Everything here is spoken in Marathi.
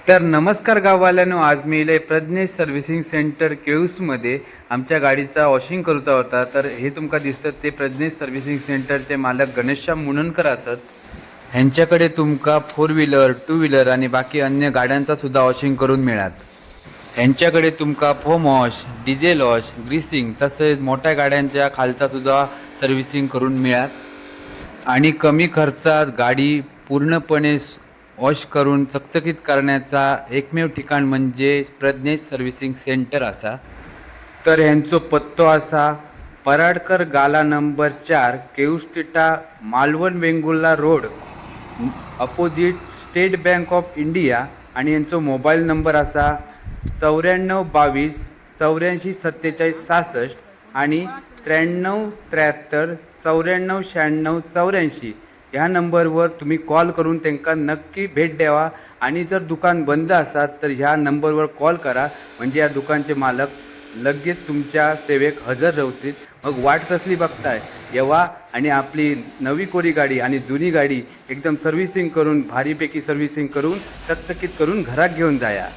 तर नमस्कार गाववाल्यांनो, आज मी इले प्रज्ञेश सर्व्हिसिंग सेंटर केळूसमध्ये आमच्या गाडीचा वॉशिंग करूचा होता। तर हे तुमका दिसतं ते प्रज्ञेश सर्व्हिसिंग सेंटरचे मालक गणेशश्याम मुननकर असत। ह्यांच्याकडे तुमका 4 व्हीलर 2 व्हीलर आणि बाकी अन्य गाड्यांचा सुद्धा वॉशिंग करून मिळात। ह्यांच्याकडे तुमका foam wash, diesel wash, greasing तसेच मोठ्या गाड्यांच्या खालचा सुद्धा सर्व्हिसिंग करून मिळात आणि कमी खर्चात गाडी पूर्णपणे वॉश करून चकचकीत करण्याचा एकमेव ठिकाण म्हणजे प्रज्ञेश सर्व्हिसिंग सेंटर असा। तर ह्यांचो पत्तो असा पराडकर गाला नंबर 4 केऊस्तिटा Malvan Vengurla road opposite state bank of India आणि यांचो मोबाईल नंबर असा 9422 84 47 66 आणि 93 73 94 96 84 ह्या नंबरवर तुम्ही कॉल करून त्यांना नक्की भेट द्यावा। आणि जर दुकान बंद असाल तर ह्या नंबरवर कॉल करा, म्हणजे या दुकानचे मालक लगेच तुमच्या सेवेक हजर राहतील। मग वाट कसली बघताय, येवा आणि आपली नवी कोरी गाडी आणि जुनी गाडी एकदम सर्व्हिसिंग करून भारीपैकी सर्व्हिसिंग करून चकचकीत करून घरात घेऊन जाया।